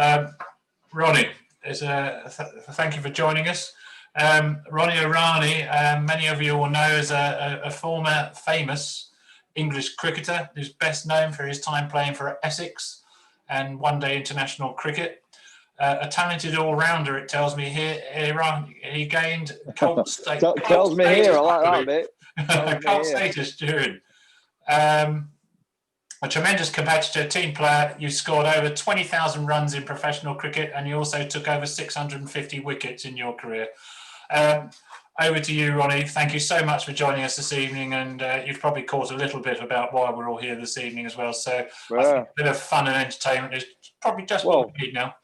Um, Ronnie, thank you for joining us. Ronnie Irani, many of you will know as a former famous English cricketer who's best known for his time playing for Essex and one-day international cricket. A talented all-rounder, it tells me here. He gained cult status. Tells me here, I like that bit. Cult status during. A tremendous competitor, team player. You scored over 20,000 runs in professional cricket, and you also took over 650 wickets in your career. Over to you, Ronnie. Thank you so much for joining us this evening, and you've probably caught a little bit about why we're all here this evening as well. So I think a bit of fun and entertainment is probably just what we need now.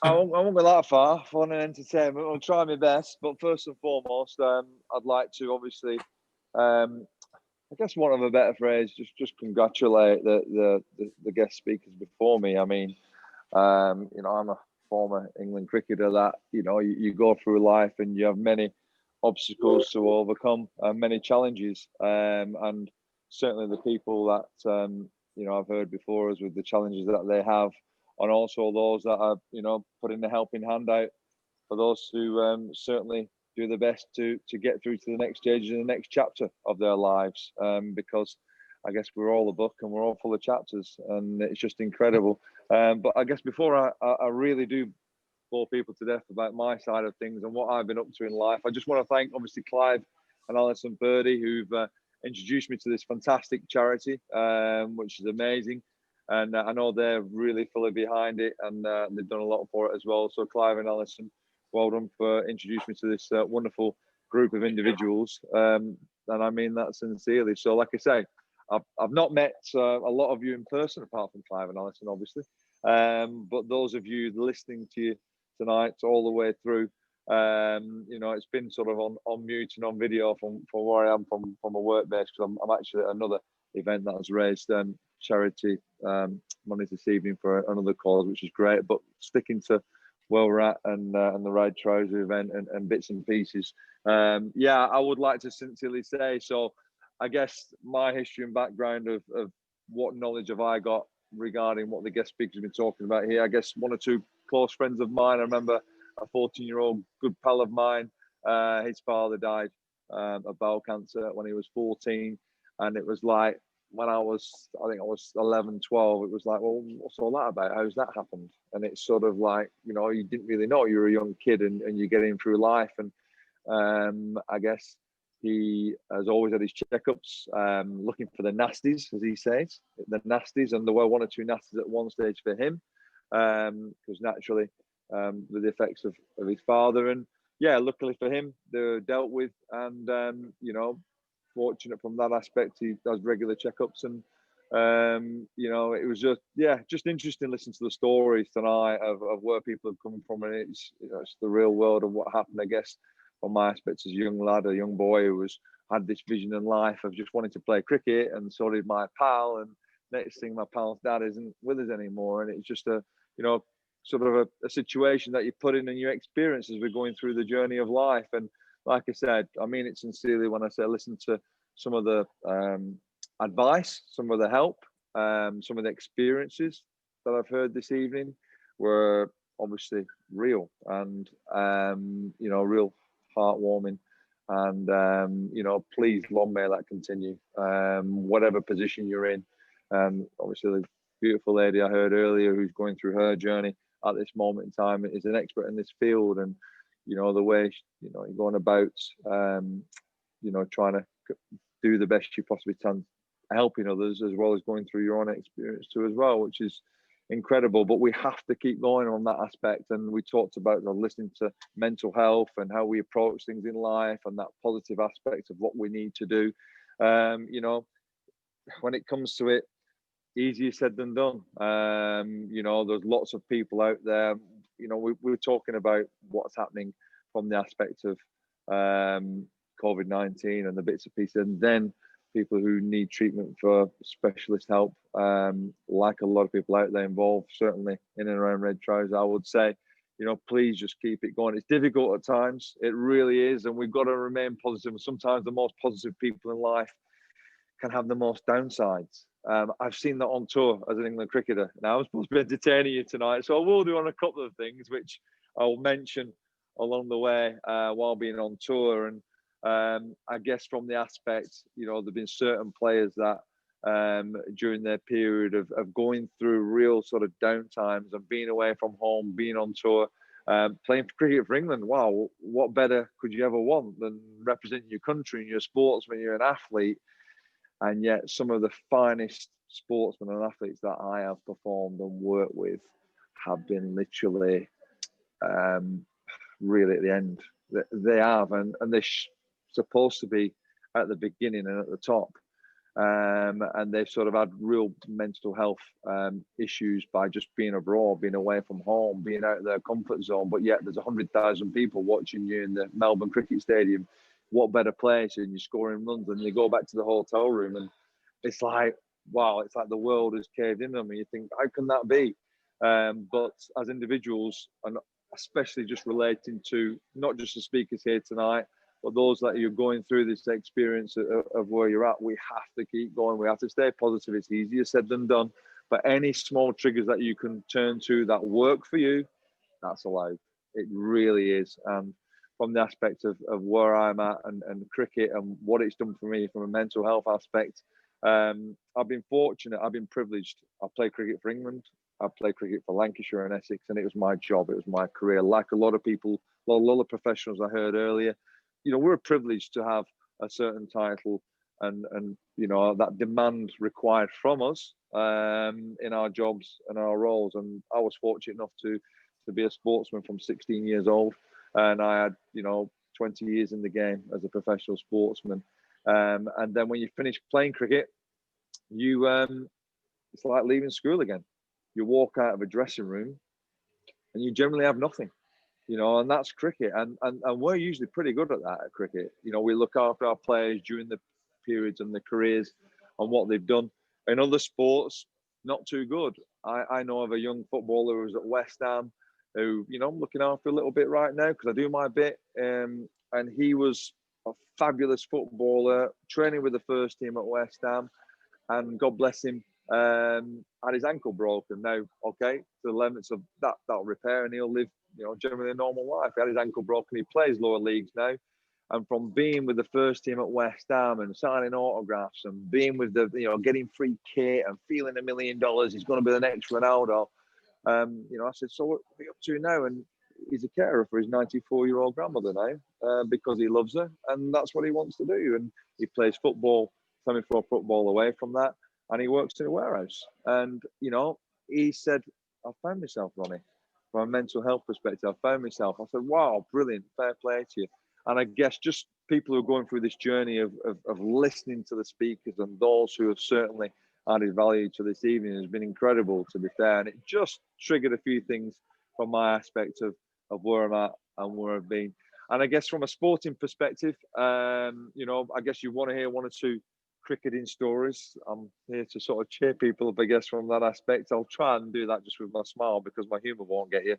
I won't go that far. Fun and entertainment. I'll try my best, but first and foremost, I'd like to obviously. I guess one of a better phrase, just congratulate the guest speakers before me. I mean, I'm a former England cricketer that, you go through life and you have many obstacles to overcome, many challenges. And certainly the people that, I've heard before us with the challenges that they have, and also those that are, putting the helping hand out for those who certainly do the best to get through to the next stage and the next chapter of their lives, because I guess we're all a book and we're all full of chapters, and it's just incredible. But I guess before I really do bore people to death about my side of things and what I've been up to in life, I just want to thank obviously Clive and Alison Birdie, who've introduced me to this fantastic charity, which is amazing. And I know they're really fully behind it, and they've done a lot for it as well. So Clive and Alison, well done for introducing me to this wonderful group of individuals, and I mean that sincerely. So, like I say, I've not met a lot of you in person apart from Clive and Alison, obviously, but those of you listening to you tonight all the way through, it's been sort of on mute and on video from where I am from a work base, because I'm actually at another event that has raised charity money this evening for another cause, which is great. But sticking to where we're at and the Red Trouser event and bits and pieces. I would like to sincerely say, so I guess my history and background of what knowledge have I got regarding what the guest speakers have been talking about here. I guess one or two close friends of mine. I remember a 14-year-old good pal of mine. His father died of bowel cancer when he was 14. And it was like, when I think I was 11, 12, it was like, well, what's all that about? How's that happened? And it's sort of like, you didn't really know. You were a young kid and you're getting through life. And I guess he has always had his checkups, looking for the nasties, as he says, the nasties. And there were one or two nasties at one stage for him, because naturally, with the effects of his father. And yeah, luckily for him, they're dealt with. And, fortunate from that aspect. He does regular checkups, and it was just interesting listening to the stories tonight of where people have come from, and it's the real world of what happened. I guess from my aspect as a young lad, a young boy who had this vision in life of just wanting to play cricket, and so did my pal. And next thing, my pal's dad isn't with us anymore, and it's just a sort of a situation that you put in and you experience as we're going through the journey of life. And like I said, I mean it sincerely when I say listen to some of the advice, some of the help, some of the experiences that I've heard this evening were obviously real and, real heartwarming. And, please, long may that continue, whatever position you're in. Obviously, the beautiful lady I heard earlier who's going through her journey at this moment in time is an expert in this field. And, the way, you're going about, trying to do the best you possibly can, helping others as well as going through your own experience too as well, which is incredible. But we have to keep going on that aspect. And we talked about listening to mental health and how we approach things in life and that positive aspect of what we need to do. When it comes to it, easier said than done. There's lots of people out there. We're talking about what's happening from the aspect of COVID-19 and the bits and pieces, and then people who need treatment for specialist help, like a lot of people out there involved, certainly in and around Red Trouser. I would say, please just keep it going. It's difficult at times, it really is, and we've got to remain positive. And sometimes the most positive people in life can have the most downsides. I've seen that on tour as an England cricketer. Now I'm supposed to be entertaining you tonight, so I will do on a couple of things which I'll mention along the way while being on tour. And I guess from the aspect, there've been certain players that during their period of going through real sort of downtimes and being away from home, being on tour, playing for cricket for England. Wow, what better could you ever want than representing your country and you're a sportsman, you're an athlete. And yet some of the finest sportsmen and athletes that I have performed and worked with have been literally really at the end. They have, and they're supposed to be at the beginning and at the top. And they've sort of had real mental health issues by just being abroad, being away from home, being out of their comfort zone. But yet there's 100,000 people watching you in the Melbourne Cricket Stadium. What better place? And you're scoring runs, and you go back to the hotel room, and it's like, wow, it's like the world has caved in on me. You think, how can that be? But as individuals, and especially just relating to not just the speakers here tonight, but those that you're going through this experience of where you're at, we have to keep going. We have to stay positive. It's easier said than done. But any small triggers that you can turn to that work for you, that's allowed. It really is. And from the aspect of where I'm at and cricket and what it's done for me from a mental health aspect, I've been fortunate. I've been privileged. I play cricket for England. I play cricket for Lancashire and Essex, and it was my job. It was my career. Like a lot of people, a lot of professionals I heard earlier, we're privileged to have a certain title and that demand required from us in our jobs and our roles. And I was fortunate enough to be a sportsman from 16 years old, and I had 20 years in the game as a professional sportsman. And then when you finish playing cricket, it's like leaving school again. You walk out of a dressing room and you generally have nothing. And that's cricket. And we're usually pretty good at that at cricket. We look after our players during the periods and the careers and what they've done. In other sports, not too good. I know of a young footballer who was at West Ham who, I'm looking after a little bit right now because I do my bit. And he was a fabulous footballer, training with the first team at West Ham. And God bless him, had his ankle broken. Now, okay, to the limits of that'll repair and he'll live, generally a normal life. He had his ankle broken. He plays lower leagues now. And from being with the first team at West Ham and signing autographs and being with the, getting free kit and feeling $1 million, he's going to be the next Ronaldo. I said, so what are you up to now? And he's a carer for his 94-year-old grandmother now because he loves her. And that's what he wants to do. And he plays football, semi-pro football away from that. And he works in a warehouse. And, he said, I found myself, Ronnie. From a mental health perspective, I found myself. I said, wow, brilliant, fair play to you. And I guess just people who are going through this journey of listening to the speakers and those who have certainly added value to this evening has been incredible, to be fair. And it just triggered a few things from my aspect of where I'm at and where I've been. And I guess from a sporting perspective, I guess you want to hear one or two cricketing stories. I'm here to sort of cheer people up, I guess, from that aspect. I'll try and do that just with my smile because my humour won't get you.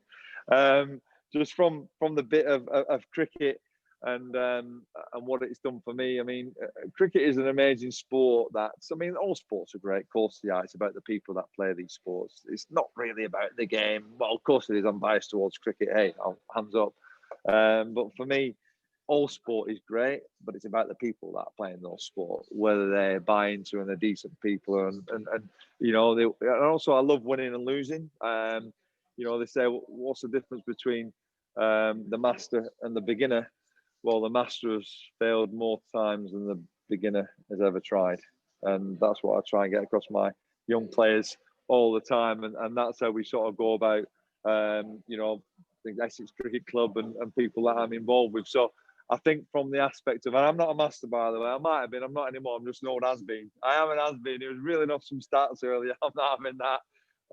Just from the bit of cricket and what it's done for me. I mean, cricket is an amazing sport. All sports are great. Of course, yeah, it's about the people that play these sports. It's not really about the game. Well, of course it is. I'm biased towards cricket. Hey, hands up. But for me, all sport is great, but it's about the people that are playing those sports, whether they buy into and they're decent people. And also I love winning and losing. They say, what's the difference between the master and the beginner? Well, the master has failed more times than the beginner has ever tried. And that's what I try and get across my young players all the time. And that's how we sort of go about, the Essex Cricket Club and people that I'm involved with. So I think from the aspect of, and I'm not a master, by the way, I might have been, I'm not anymore, I'm just an old has-been. I am an has-been. It was reeling off some stats earlier. I'm not having that.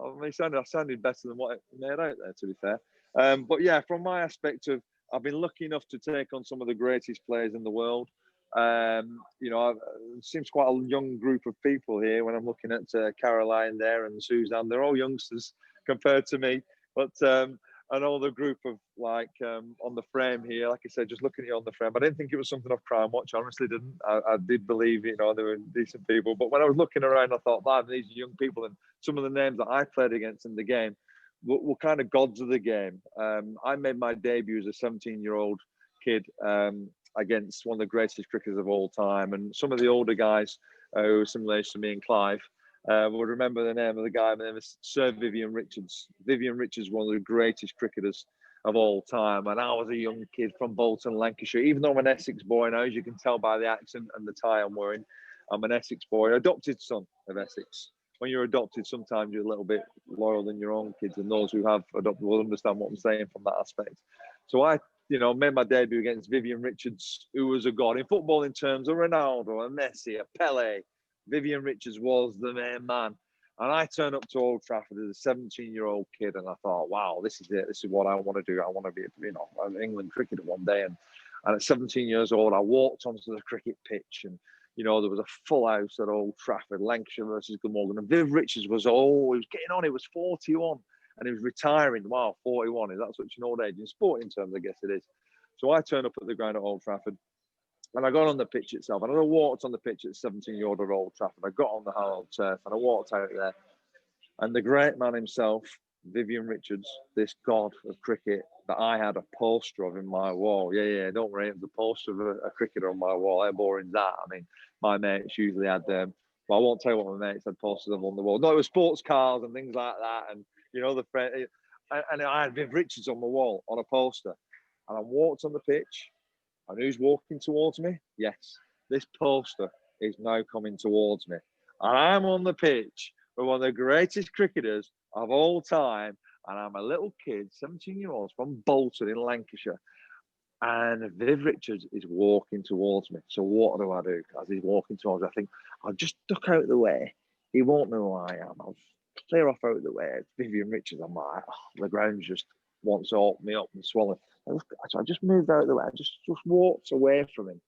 I sounded better than what it made out there, to be fair. But yeah, from my aspect of, I've been lucky enough to take on some of the greatest players in the world. It seems quite a young group of people here when I'm looking at Caroline there and Suzanne. They're all youngsters compared to me. But and all the group of like on the frame here, like I said, just looking at you on the frame. I didn't think it was something off Crime Watch. I honestly didn't. I did believe, you know, they were decent people. But when I was looking around, I thought, man, these young people and some of the names that I played against in the game were kind of gods of the game. I made my debut as a 17-year-old kid against one of the greatest cricketers of all time. And some of the older guys who were similar to me and Clive would remember the name of the guy. My name is Sir Viv Richards. Vivian Richards, one of the greatest cricketers of all time. And I was a young kid from Bolton, Lancashire. Even though I'm an Essex boy now, as you can tell by the accent and the tie I'm wearing, I'm an Essex boy, adopted son of Essex. When you're adopted, sometimes you're a little bit loyal than your own kids, and those who have adopted will understand what I'm saying from that aspect. So I, you know, made my debut against Vivian Richards, who was a god in football in terms of Ronaldo, a Messi, a Pele. Vivian Richards was the main man. And I turned up to Old Trafford as a 17-year-old kid, and I thought, wow, this is it. This is what I want to do. I want to be, you know, an England cricketer one day. And at 17 years old, I walked onto the cricket pitch, and you know, there was a full house at Old Trafford, Lancashire versus Glamorgan. And Viv Richards was, he was getting on. He was 41 and he was retiring. Wow, 41. Is that such an old age? In sporting terms, I guess it is. So I turned up at the ground at Old Trafford and I got on the pitch itself. And I walked on the pitch at 17-year-old at Old Trafford. I got on the hard turf and I walked out there. And the great man himself, Vivian Richards, this god of cricket that I had a poster of in my wall. Yeah, don't worry, it was a poster of a cricketer on my wall. How boring is that? I mean, my mates usually had them. But I won't tell you what my mates had posters of on the wall. No, it was sports cars and things like that. And, you know, and I had Viv Richards on the wall on a poster. And I walked on the pitch. And who's walking towards me? Yes, this poster is now coming towards me. And I'm on the pitch with one of the greatest cricketers of all time. And I'm a little kid, 17-year-old from Bolton in Lancashire. And Viv Richards is walking towards me. So what do? As he's walking towards me, I think, I'll just duck out of the way. He won't know who I am. I'll clear off out of the way. It's Vivian Richards. I'm like, the ground just wants to open me up and swallow. So I just moved out of the way. I just walked away from him.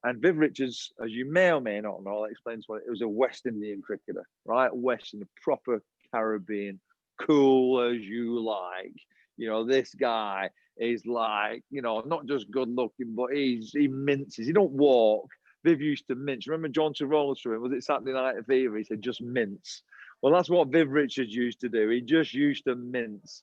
And Viv Richards, as you may or may not know, I'll explain to you, it was a West Indian cricketer, right? West Indian, proper Caribbean, cool as you like. You know, this guy is like, you know, not just good looking, but he minces. He don't walk. Viv used to mince. Remember John Travolta through him? Was it Saturday Night Fever? He said, just mince. Well, that's what Viv Richards used to do. He just used to mince.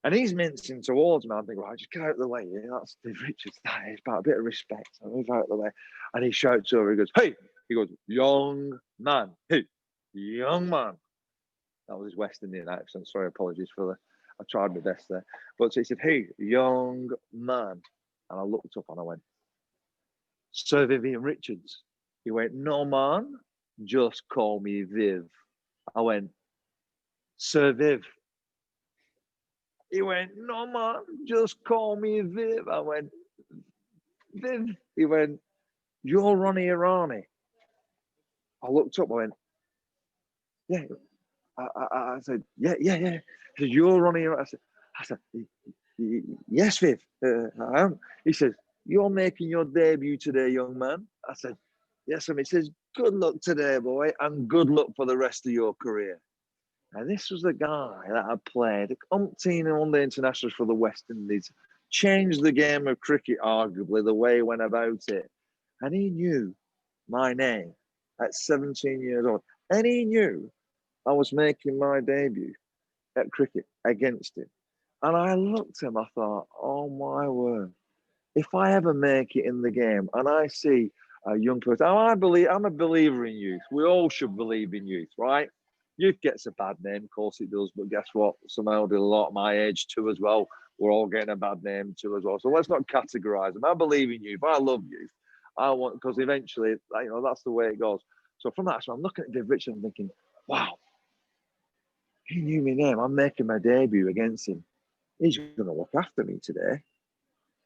And he's mincing towards me. I'm thinking, right, just get out of the way. Yeah, that's Viv Richards. That is about a bit of respect. I move out of the way. And he shouts over, he goes, hey, he goes, young man. Hey, young man. That was his West Indian accent. Sorry, apologies for that. I tried my best there. But so he said, hey, young man. And I looked up and I went, Sir Vivian Richards. He went, no, man, just call me Viv. I went, Sir Viv. He went, no, man, just call me Viv. I went, Viv. He went, you're Ronnie Irani. I looked up, I went, yeah. I said, yeah. He said, you're Ronnie Irani. I said, yes, Viv, I am. He says, you're making your debut today, young man. I said, yes, and he says, good luck today, boy, and good luck for the rest of your career. And this was the guy that had played umpteen one-day internationals for the West Indies, changed the game of cricket, arguably, the way he went about it. And he knew my name at 17 years old. And he knew I was making my debut at cricket against him. And I looked at him, I thought, oh my word, if I ever make it in the game and I see a young person, I'm a believer in youth. We all should believe in youth, right? Youth gets a bad name, of course it does, but guess what? Somehow did a lot of my age too as well. We're all getting a bad name too as well. So let's not categorize them. I believe in youth. I love youth. I want, because eventually, you know, that's the way it goes. So from that, so I'm looking at Viv Richards and thinking, wow, he knew my name. I'm making my debut against him. He's going to look after me today.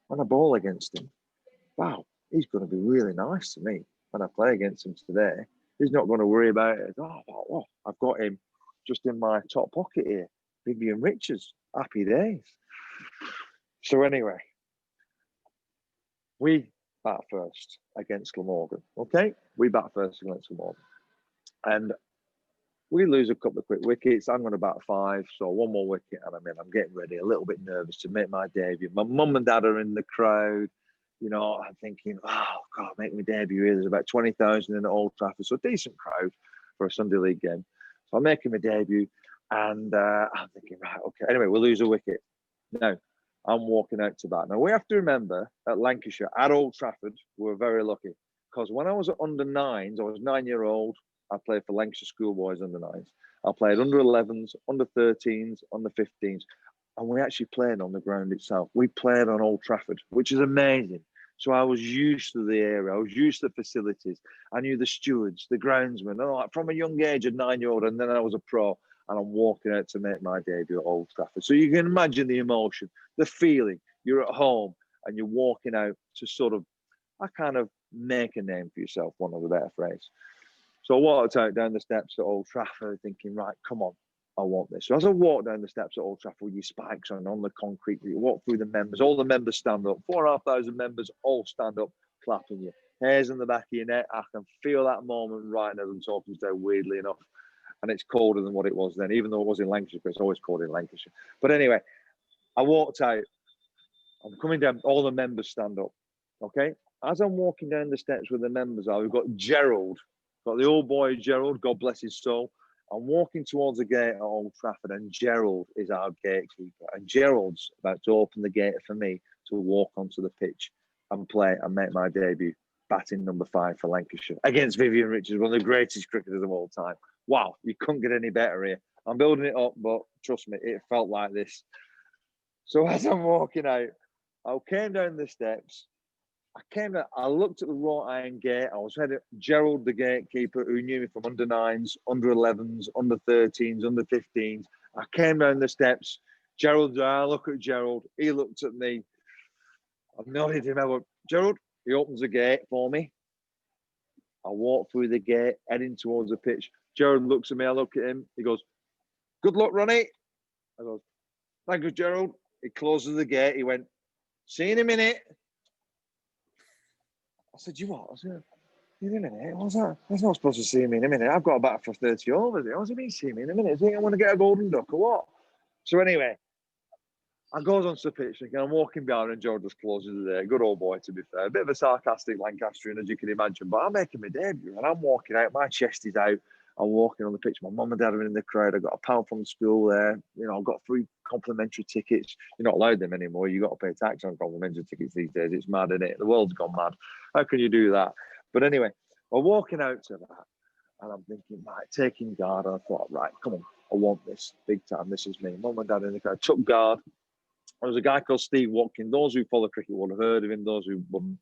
When I bowl against him, wow, he's going to be really nice to me when I play against him today. He's not going to worry about it. Oh, I've got him just in my top pocket here. Vivian Richards, happy days. So anyway, we bat first against Glamorgan. Okay, we bat first against Glamorgan, and We lose a couple of quick wickets. I'm going to bat 5, so one more wicket, and I'm getting ready, a little bit nervous to make my debut. My mum and dad are in the crowd. You know, I'm thinking, oh, God, make my debut here. There's about 20,000 in the Old Trafford, so a decent crowd for a Sunday League game. So I'm making my debut, and I'm thinking, right, okay. Anyway, we'll lose a wicket. Now, I'm walking out to bat. Now, we have to remember, at Lancashire, at Old Trafford, we were very lucky. Because when I was at under 9s, I was 9-year-old. I played for Lancashire schoolboys under 9s. I played under 11s, under 13s, under 15s. And we actually played on the ground itself. We played on Old Trafford, which is amazing. So I was used to the area. I was used to the facilities. I knew the stewards, the groundsmen. From a young age, a 9-year-old, and then I was a pro. And I'm walking out to make my debut at Old Trafford. So you can imagine the emotion, the feeling. You're at home and you're walking out to sort of, I kind of make a name for yourself, one of the better phrase. So I walked out down the steps at Old Trafford thinking, right, come on, I want this. So as I walk down the steps at Old Trafford with your spikes on the concrete, you walk through the members, all the members stand up, 4,500 members all stand up, clapping you. Hairs in the back of your neck. I can feel that moment right now. I'm talking to weirdly enough. And it's colder than what it was then, even though it was in Lancashire, but it's always cold in Lancashire. But anyway, I walked out. I'm coming down, all the members stand up, okay? As I'm walking down the steps with the members are, we've got Gerald, got the old boy Gerald, God bless his soul. I'm walking towards the gate at Old Trafford, and Gerald is our gatekeeper. And Gerald's about to open the gate for me to walk onto the pitch and play and make my debut, batting number 5 for Lancashire against Vivian Richards, one of the greatest cricketers of all time. Wow, you couldn't get any better here. I'm building it up, but trust me, it felt like this. So as I'm walking out, I came down the steps. I looked at the wrought iron gate. I was heading Gerald, the gatekeeper, who knew me from under 9s, under 11s, under 13s, under 15s. I came down the steps. Gerald, I look at Gerald. He looked at me. I nodded him. I went, Gerald, he opens the gate for me. I walk through the gate, heading towards the pitch. Gerald looks at me. I look at him. He goes, good luck, Ronnie. I go, thank you, Gerald. He closes the gate. He went, see you in a minute. I said, you what? I said, in a minute? What's that? He's not supposed to see me in a minute. I've got a bat for 30 overs. What does he mean see me in a minute? Do you think I want to get a golden duck or what? So anyway, I goes onto the pitch and I'm walking behind and George just closes the day. Good old boy, to be fair. A bit of a sarcastic Lancastrian, as you can imagine. But I'm making my debut and I'm walking out. My chest is out. I'm walking on the pitch. My mum and dad are in the crowd. I got a pound from the school there. You know, I've got 3 complimentary tickets. You're not allowed them anymore. You've got to pay tax on complimentary tickets these days. It's mad, isn't it? The world's gone mad. How can you do that? But anyway, I'm walking out to that and I'm thinking, right, taking guard. And I thought, right, come on. I want this big time. This is me. Mum and dad in the crowd. Took guard. There was a guy called Steve Watkin. Those who follow cricket would have heard of him. Those who wouldn't.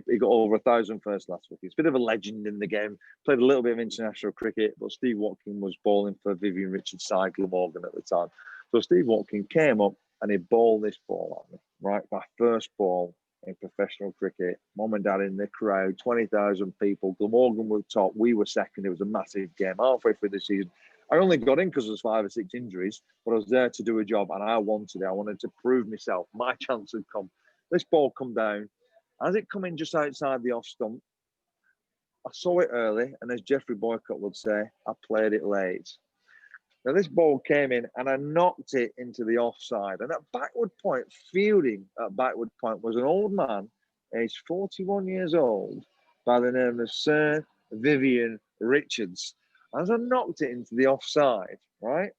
He got over 1,000 first last week. He's a bit of a legend in the game. Played a little bit of international cricket, but Steve Watkin was bowling for Vivian Richards' side, Glamorgan at the time. So Steve Watkin came up and he bowled this ball at me, right? My first ball in professional cricket. Mum and dad in the crowd, 20,000 people. Glamorgan were top. We were second. It was a massive game. Halfway through the season, I only got in because there was 5 or 6 injuries, but I was there to do a job and I wanted it. I wanted to prove myself. My chance had come. This ball come down. As it come in just outside the off stump, I saw it early, and as Geoffrey Boycott would say, I played it late. Now, this ball came in, and I knocked it into the offside. And at backward point, fielding at backward point was an old man, aged 41 years old, by the name of Sir Viv Richards. As I knocked it into the offside, right,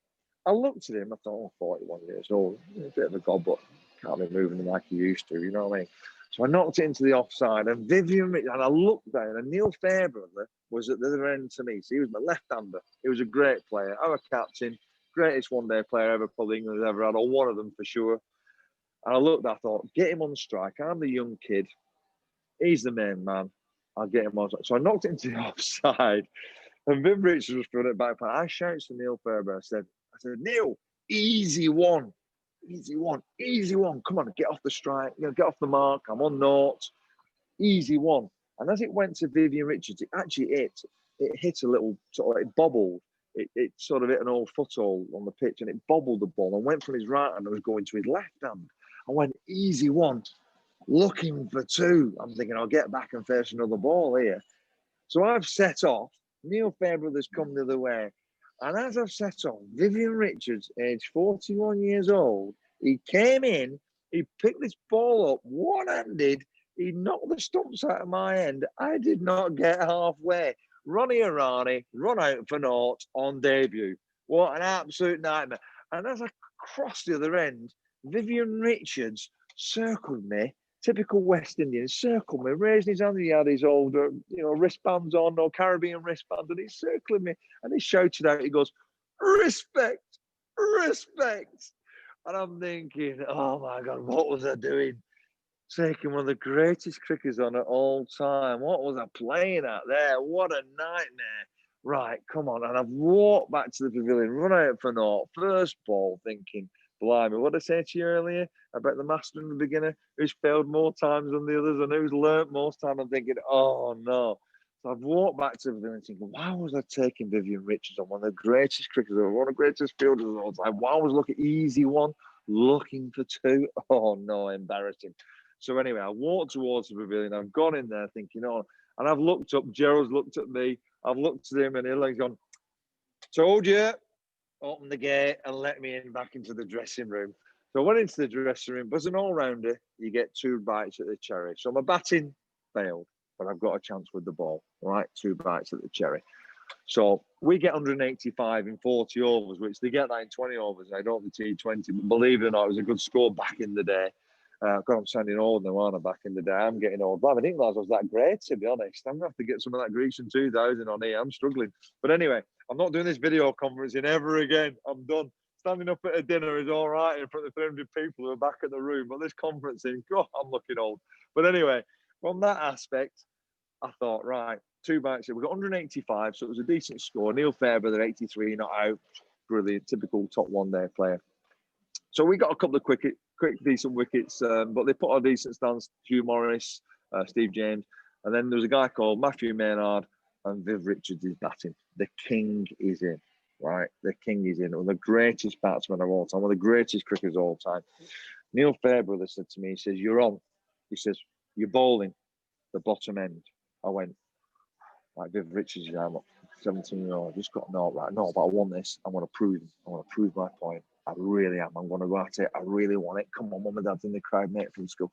I looked at him, I thought, 41 years old, a bit of a goblet, can't be moving him like he used to, you know what I mean? So I knocked it into the offside, and I looked down, and Neil Fairbrother was at the other end to me. So he was my left-hander. He was a great player, our captain, greatest one-day player ever, probably England has ever had, or one of them for sure. And I looked, I thought, get him on strike. I'm the young kid. He's the main man. I'll get him on strike. So I knocked it into the offside, and Viv Richards was throwing it back. I shouted to Neil Fairbrother. I said, Neil, easy one. Easy one. Come on, get off the strike. Get off the mark. I'm on naught. Easy one. And as it went to Vivian Richards, it actually hit a little, sort of, it bobbled. It sort of hit an old foothold on the pitch and it bobbled the ball and went from his right hand and was going to his left hand. I went, easy one, looking for 2. I'm thinking, I'll get back and face another ball here. So I've set off. Neil Fairbrother's come the other way. And as I've said on, Vivian Richards, age 41 years old, he came in, he picked this ball up one-handed, he knocked the stumps out of my end. I did not get halfway. Ronnie Irani run out for naught on debut. What an absolute nightmare. And as I crossed the other end, Vivian Richards circled me, typical West Indian, circled me, raising his hand. He had his old, wristbands on, or Caribbean wristbands, and he's circling me, and he shouted out, he goes, respect, respect. And I'm thinking, oh my God, what was I doing? Taking one of the greatest cricketers on at all time. What was I playing at there? What a nightmare. Right, come on. And I've walked back to the pavilion, run out for naught, first ball, thinking, blimey, what did I say to you earlier about the master and the beginner who's failed more times than the others and who's learnt most time? I'm thinking, oh no. So I've walked back to the pavilion thinking, why was I taking Vivian Richards on, one of the greatest cricketers, one of the greatest fielders of all time? Why was looking easy one, looking for two? Oh no, embarrassing. So anyway, I walked towards the pavilion. I've gone in there thinking, oh, and I've looked up. Gerald's looked at me. I've looked at him, and he's gone, told you, open the gate and let me in back into the dressing room. So I went into the dressing room. But as an all-rounder, you get 2 bites at the cherry. So my batting failed, but I've got a chance with the ball, right? 2 bites at the cherry. So we get 185 in 40 overs, which they get that in 20 overs. I don't the T20, but believe it or not, it was a good score back in the day. God, I'm sounding old now, aren't I? Back in the day, I'm getting old. But I didn't realise I was that great, to be honest. I'm going to have to get some of that Grecian 2000 on here. I'm struggling. But anyway, I'm not doing this video conferencing ever again. I'm done. Standing up at a dinner is all right in front of 300 people who are back at the room. But this conferencing, God, I'm looking old. But anyway, from that aspect, I thought, right, 2 bites. We've got 185, so it was a decent score. Neil Fairbrother, 83, not out. Brilliant, typical top one-day player. So we got a couple of quick, decent wickets, but they put on a decent stance. Hugh Morris, Steve James, and then there was a guy called Matthew Maynard, and Viv Richards is batting. The king is in, right? The king is in. One of the greatest batsmen of all time, one of the greatest cricketers of all time. Neil Fairbrother said to me, he says, you're on. He says, you're bowling the bottom end. I went, like Viv Richards, I'm 17-year-old, just got no, right? No, but I want this. I want to prove it. I want to prove my point. I really am. I'm going to go at it. I really want it. Come on, mum and dad's in the crowd, mate, from school.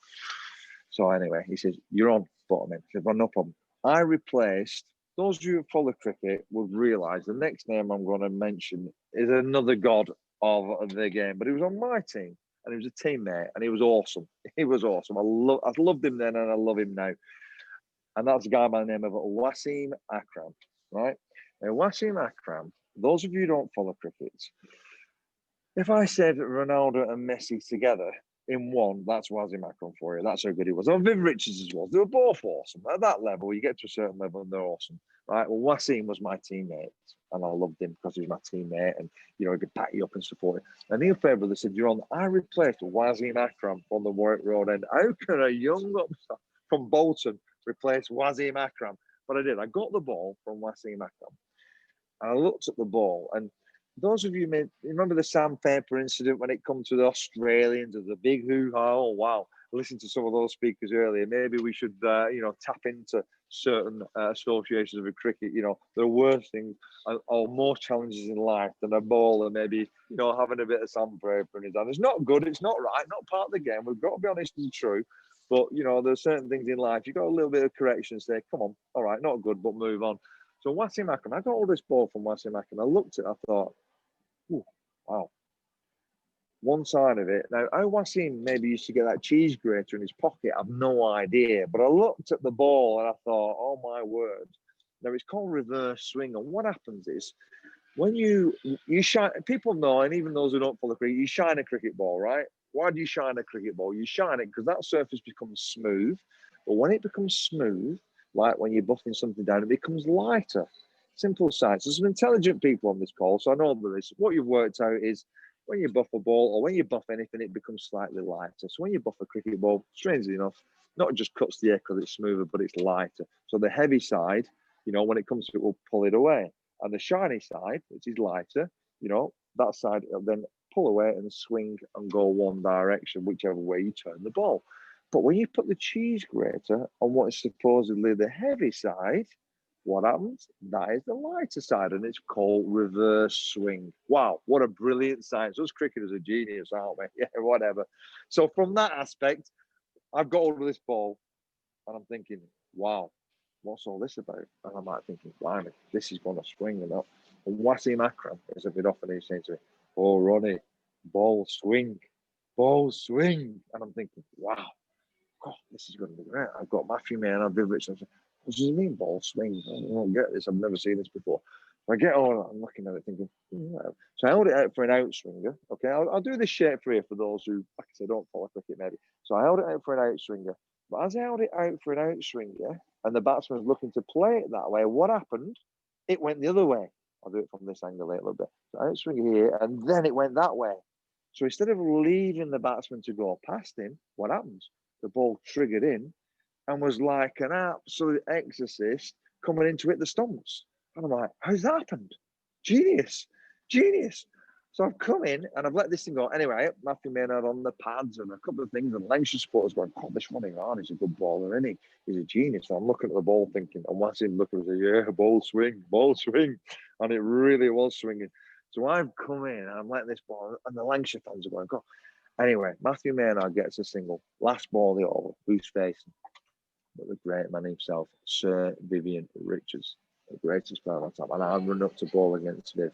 So anyway, he says, you're on bottom end. I said, well, no problem. I replaced, those of you who follow cricket will realise the next name I'm going to mention is another god of the game, but he was on my team and he was a teammate and he was awesome. He was awesome. I loved him then and I love him now. And that's a guy by the name of Wasim Akram, right? Now, Wasim Akram, those of you who don't follow cricket, if I said Ronaldo and Messi together in one, that's Wasim Akram for you. That's how good he was. And Viv Richards as well. They were both awesome. At that level, you get to a certain level and they're awesome, right? Well, Wasim was my teammate and I loved him because he was my teammate and, you know, he could back you up and support you. And Neil Fairbrother said, you're on. I replaced Wasim Akram from the Warwick Road end. How can a young upstart from Bolton replace Wasim Akram? But I did. I got the ball from Wasim Akram. And I looked at the ball, and those of you may remember the sandpaper incident when it comes to the Australians of the big hoo-ha. Oh, wow. Listen to some of those speakers earlier. Maybe we should, tap into certain associations of cricket. You know, there are worse things or more challenges in life than a ball and maybe, having a bit of sandpaper in his hand. It's not good. It's not right. Not part of the game. We've got to be honest and true. But, there's certain things in life. You've got a little bit of correction and say, come on, all right, not good, but move on. So Wasim Akram, I got all this ball from Wasim Akram. I looked at it, I thought, ooh, wow. One side of it. Now, how Wasim maybe used to get that cheese grater in his pocket, I've no idea. But I looked at the ball and I thought, oh my word. Now, it's called reverse swing. And what happens is, when you shine, people know, and even those who don't follow cricket, you shine a cricket ball, right? Why do you shine a cricket ball? You shine it because that surface becomes smooth. But when it becomes smooth, like when you're buffing something down, it becomes lighter. Simple science. There's some intelligent people on this call, so I know this. What you've worked out is when you buff a ball or when you buff anything, it becomes slightly lighter. So when you buff a cricket ball, strangely enough, not just cuts the air because it's smoother, but it's lighter. So the heavy side, when it comes to it, will pull it away. And the shiny side, which is lighter, that side will then pull away and swing and go one direction, whichever way you turn the ball. But when you put the cheese grater on what is supposedly the heavy side, What happens? That is the lighter side, and it's called reverse swing. Wow, what a brilliant science. Us cricketers are genius, aren't we? Yeah, whatever. So from that aspect, I've got hold of this ball, and I'm thinking, wow, what's all this about? And I'm like thinking, blimey, this is going to swing and up. And Wasim Akram is a bit often he's saying to me, oh, Ronnie, ball swing, ball swing. And I'm thinking, wow, God, this is going to be great. I've got Matthew May and I've been Richards. What does it mean, ball swing? I don't get this. I've never seen this before. I get on, I'm looking at it thinking, so I held it out for an outswinger. Okay, I'll do this shape for you for those who, like I said, don't follow cricket maybe. So I held it out for an outswinger. But as I held it out for an outswinger and the batsman was looking to play it that way, what happened? It went the other way. I'll do it from this angle a little bit. So outswinger here, and then it went that way. So instead of leaving the batsman to go past him, what happens? The ball triggered in and was like an absolute exorcist coming in to hit the stumps. And I'm like, how's that happened? Genius, genius. So I've come in and I've let this thing go. Anyway, Matthew Maynard on the pads and a couple of things, and Lancashire supporters going, God, this Ronnie Irani's a good baller, isn't he? He's a genius. So I'm looking at the ball thinking, and once him looking, I say, yeah, ball swing. And it really was swinging. So I've come in and I'm letting this ball, and the Lancashire fans are going, God. Anyway, Matthew Maynard gets a single. Last ball, the over. Who's facing? But the great man himself, Sir Viv Richards, the greatest player of all time. And I run up to ball against Viv.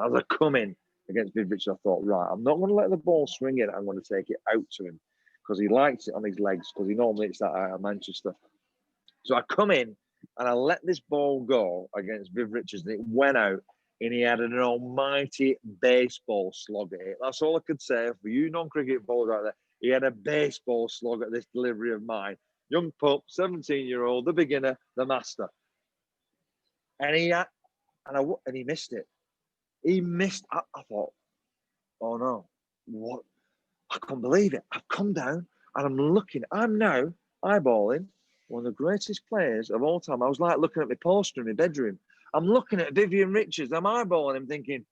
As I come in against Viv Richards, I thought, right, I'm not going to let the ball swing in. I'm going to take it out to him because he likes it on his legs because he normally hits that out of Manchester. So I come in and I let this ball go against Viv Richards, and it went out. And he had an almighty baseball slog at it. That's all I could say for you non-cricket bowlers out there. He had a baseball slog at this delivery of mine. Young pup, 17-year-old, the beginner, the master. And he missed it. He missed. I thought, oh no, what? I can't believe it. I've come down and I'm looking. I'm now eyeballing one of the greatest players of all time. I was like looking at my poster in my bedroom. I'm looking at Vivian Richards. I'm eyeballing him thinking,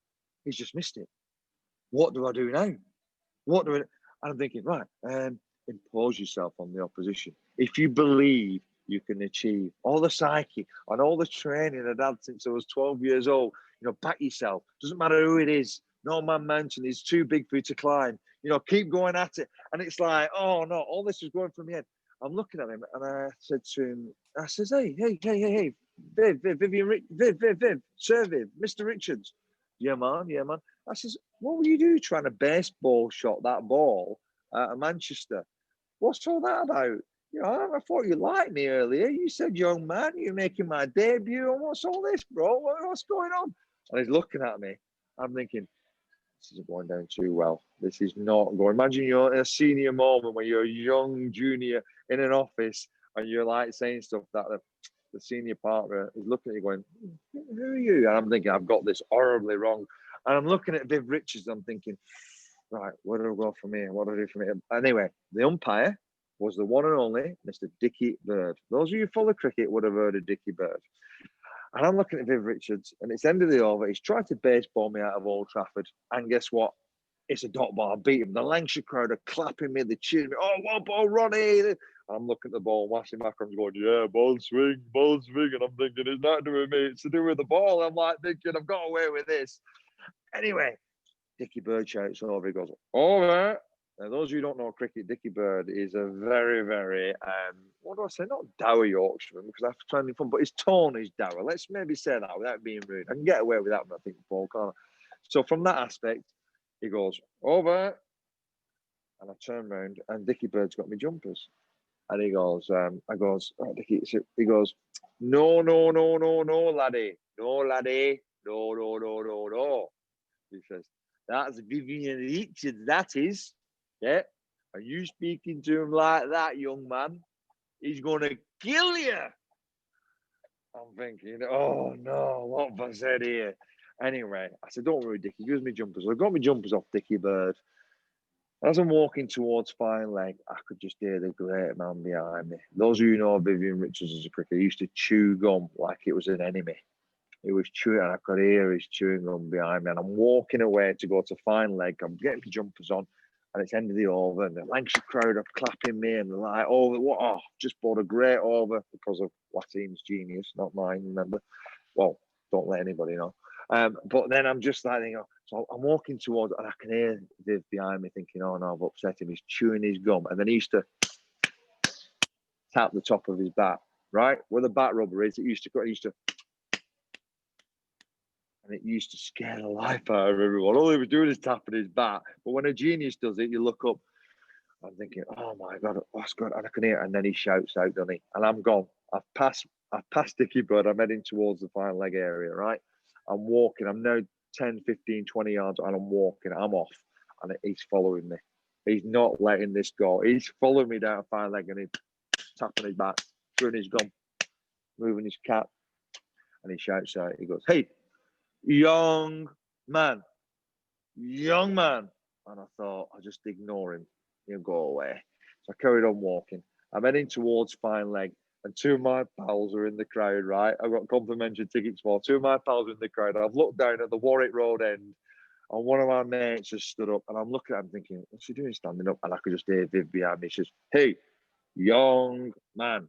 he's just missed it. What do I do now? And I'm thinking, right, impose yourself on the opposition. If you believe you can achieve all the psyche and all the training I've had since I was 12 years old, back yourself. Doesn't matter who it is. No man mountain is too big for you to climb. Keep going at it. And it's like, oh no, all this is going from my head. I'm looking at him and I said to him, hey, Viv, Sir Viv, Mr. Richards. Yeah, man. I says, what were you doing trying to baseball shot that ball at Manchester? What's all that about? I thought you liked me earlier. You said, young man, you're making my debut. And what's all this, bro? What's going on? And he's looking at me. I'm thinking, this isn't going down too well. This is not going. Imagine you're in a senior moment when you're a young junior in an office and you're like saying stuff that the senior partner is looking at you going, who are you? And I'm thinking, I've got this horribly wrong. And I'm looking at Viv Richards. I'm thinking, right, where do I go from here? What do I do from here? Anyway, the umpire was the one and only Mr. Dickie Bird. Those of you who follow cricket would have heard of Dickie Bird. And I'm looking at Viv Richards, and it's the end of the over. He's tried to baseball me out of Old Trafford. And guess what? It's a dot ball. I beat him. The Lancashire crowd are clapping me, they're cheering me. Oh, what ball, Ronnie? And I'm looking at the ball, and Wasim Akram's going, yeah, ball swing. And I'm thinking, it's not doing me. It's to do with the ball. I'm like thinking, I've got away with this. Anyway, Dickie Bird shouts over. He goes, over. Now, those of you who don't know cricket, Dickie Bird is a very, very, what do I say? Not dour Yorkshireman, because I've tried to fun, but his tone is dour. Let's maybe say that without being rude. I can get away with that when I think Paul, can't I? So from that aspect, he goes, over. And I turn around, and Dickie Bird's got me jumpers. And he goes, I goes, oh, Dickie, he goes, no, laddie. No, laddie. No. He says, that's Vivian Richards, that is. Yeah. Are you speaking to him like that, young man? He's going to kill you. I'm thinking, oh no, what have I said here? Anyway, I said, don't worry, Dickie, give me jumpers. I got my jumpers off Dickie Bird. As I'm walking towards fine leg, I could just hear the great man behind me. Those of you who know Vivian Richards as a cricketer, he used to chew gum like it was an enemy. He was chewing, and I could hear his chewing gum behind me. And I'm walking away to go to fine leg. I'm getting my jumpers on. and it's end of the over, and the Lancashire crowd are clapping me, and they're like, just bought a great over because of Wateem's genius, not mine, remember? Well, don't let anybody know. But then I'm just like, so I'm walking towards, and I can hear Viv behind me thinking, oh no, I've upset him. He's chewing his gum, and then he used to tap the top of his bat, right? Where the bat rubber is, it used to, and it used to scare the life out of everyone. All he was doing is tapping his bat. But when a genius does it, you look up. I'm thinking, oh my God, that's good. And I can hear it. And then he shouts out, doesn't he? And I'm gone. I've passed Dickie Bird. I'm heading towards the final leg area, right? I'm walking. I'm now 10, 15, 20 yards, and I'm walking. I'm off. And he's following me. He's not letting this go. He's following me down a final leg, and he's tapping his back, chewing his gum, moving his cap. And he shouts out, he goes, hey, young man. And I thought, I'll just ignore him. He'll go away. So I carried on walking. I'm heading towards fine leg, and two of my pals are in the crowd, right? I've got complimentary tickets for. Two of my pals are in the crowd. I've looked down at the Warwick Road end, and one of my mates has stood up, and I'm looking at him thinking, what's he doing standing up? And I could just hear Viv behind me. He says, hey, young man.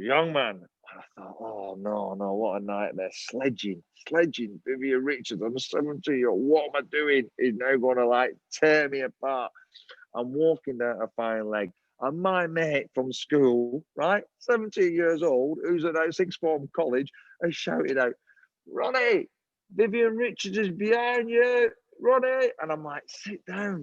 And I thought, oh no, what a nightmare. Sledging. Vivian Richards, I'm 17-year-old. What am I doing? He's now going to tear me apart. I'm walking down a fine leg. And my mate from school, right, 17 years old, who's at our sixth form college, has shouted out, Ronnie, Vivian Richards is behind you, Ronnie. And I'm like, sit down.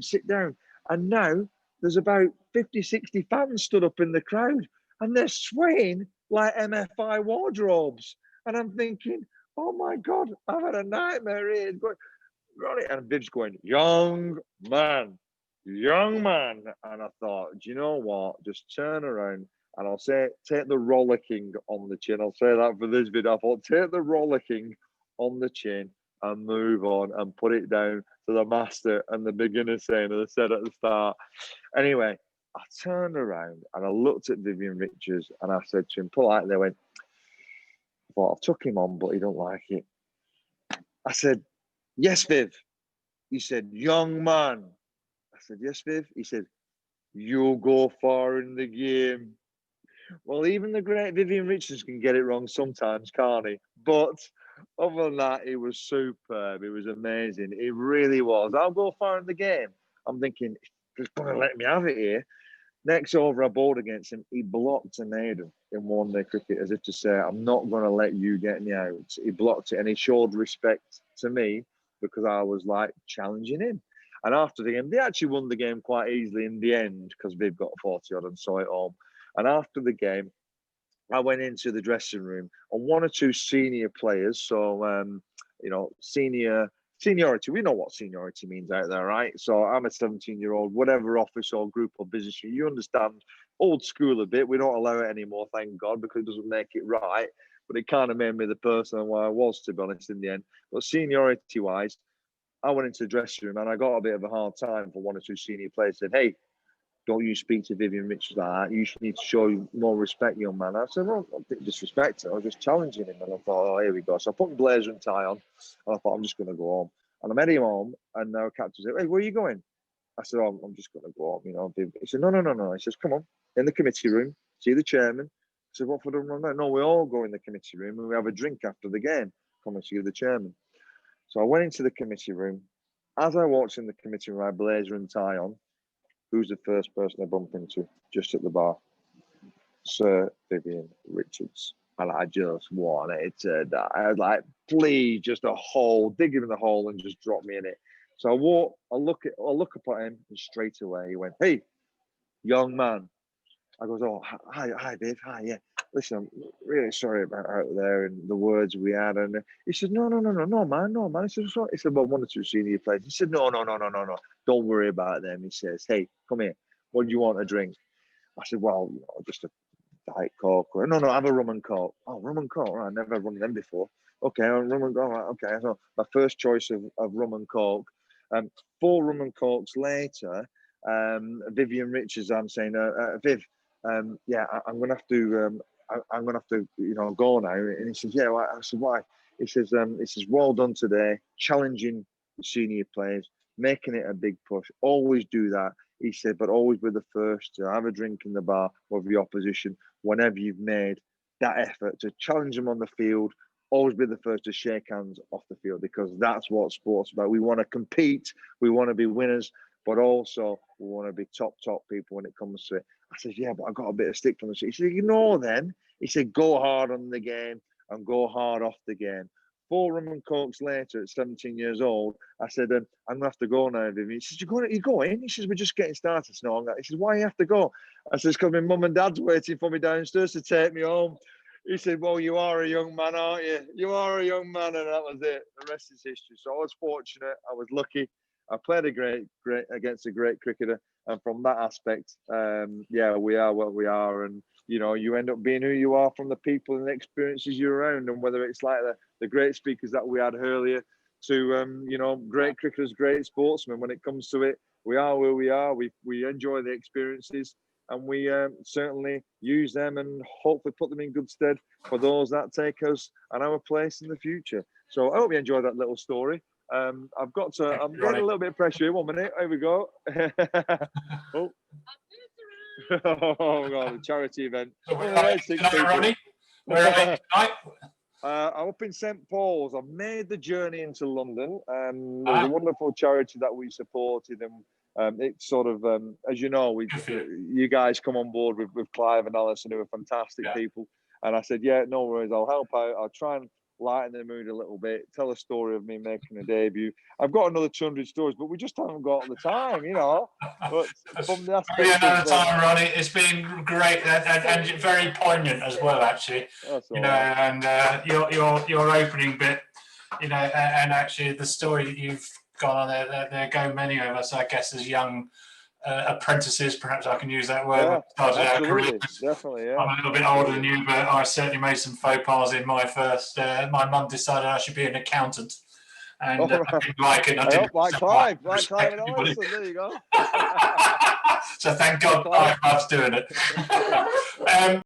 And now there's about 50, 60 fans stood up in the crowd, and they're swaying like MFI wardrobes. And I'm thinking, oh my God, I've had a nightmare here. Going, Ronnie, and Viv's going, young man. And I thought, do you know what? Just turn around, and I'll say, take the rollicking on the chin. I'll say that for this video. I thought, take the rollicking on the chin and move on and put it down to the master and the beginner saying, as I said at the start. Anyway, I turned around and I looked at Vivian Richards, and I said to him politely, I went, well, I've took him on, but he don't like it. I said, yes, Viv. He said, young man. I said, yes, Viv. He said, you'll go far in the game. Well, even the great Vivian Richards can get it wrong sometimes, can't he? But other than that, it was superb. It was amazing. It really was. I'll go far in the game. I'm thinking, he's going to let me have it here. Next over, I bowled against him. He blocked a maiden in one-day cricket as if to say, I'm not going to let you get me out. He blocked it, and he showed respect to me because I was challenging him. And after the game, they actually won the game quite easily in the end because Viv got 40 odd and saw it home. And after the game, I went into the dressing room, and one or two senior players, so, seniority, we know what seniority means out there, right? So I'm a 17-year-old, whatever office or group or business, you understand, old school a bit. We don't allow it anymore, thank God, because it doesn't make it right. But it kind of made me the person who I was, to be honest, in the end. But seniority-wise, I went into the dressing room, and I got a bit of a hard time for one or two senior players. Said, hey, don't you speak to Vivian Richards like that. You should need to show you more respect, young man. I said, well, I didn't disrespect her. I was just challenging him. And I thought, oh, here we go. So I put my blazer and tie on, and I thought, I'm just going to go home. And I'm heading home, and now captain said, hey, where are you going? I said, oh, I'm just going to go home, He said, no. He says, come on, in the committee room, see the chairman. I said, what for the run? No, we all go in the committee room, and we have a drink after the game. Come and see the chairman. So I went into the committee room. As I walked in the committee room, I had blazer and tie on. Who's the first person I bumped into just at the bar? Sir Vivian Richards. And I just wanted to die. I was like, please, just a hole, dig him in the hole and just drop me in it. So I look up at him, and straight away he went, hey, young man. I goes, oh, hi, Viv, hi, yeah. Listen, I'm really sorry about out there and the words we had. And he said, no, man. He said, sorry. He said, well, one or two senior players. He said, no. Don't worry about them. He says, hey, come here. What do you want to drink? I said, well, just a Diet Coke. No, have a rum and coke. Oh, rum and coke. Right, I never had one of them before. Okay, rum and coke. Right, okay, so my first choice of rum and coke. 4 rum and cokes later, Vivian Richards, I'm saying, Viv, yeah, I'm gonna have to, go now. And he says, yeah. I said, why? He says, well done today, challenging the senior players, making it a big push. Always do that. He said, but always be the first to have a drink in the bar with the opposition whenever you've made that effort to challenge them on the field. Always be the first to shake hands off the field, because that's what sport's about. We want to compete, we want to be winners, but also we want to be top people when it comes to it. I said, yeah, but I got a bit of stick from the street. He said, you know, then he said, go hard on the game and go hard off the game. 4 rum and cokes later, at 17 years old, I said, I'm gonna have to go now, Viv. He says, you going? He says, we're just getting started. No, he says, why you have to go? I says, because my mum and dad's waiting for me downstairs to take me home. He said, well, you are a young man, aren't you? You are a young man, and that was it. The rest is history. So I was fortunate. I was lucky. I played against a great cricketer, and from that aspect, yeah, we are what we are, and you know, you end up being who you are from the people and the experiences you're around, and whether it's like the great speakers that we had earlier, to you know, great cricketers, great sportsmen. When it comes to it, we are where we are. We enjoy the experiences, and we certainly use them and hopefully put them in good stead for those that take us and our place in the future. So I hope you enjoyed that little story. I'm getting a little bit of pressure here. 1 minute, here we go. Oh. Oh God, a charity event. Where are you tonight, Ronnie? Where are you tonight? I'm up in St Paul's. I've made the journey into London. There's a wonderful charity that we supported, and it's sort of, as you know, you guys come on board with Clive and Alison, who are fantastic people. And I said, yeah, no worries, I'll help out. I'll try and lighten the mood a little bit, tell a story of me making a debut. I've got another 200 stories, but we just haven't got the time, you know. But from the aspect another time, Ronnie. It's been great and very poignant as well, actually. You know, and your opening bit, you know, and actually the story that you've got on there go many of us, I guess, as young apprentices, perhaps I can use that word. Yeah, absolutely, definitely, yeah. I'm a little bit older than you, but I certainly made some faux pas in my first. My mum decided I should be an accountant, and I didn't like it. I didn't like Clive and Alison. There you go. So thank God Clive loves doing it.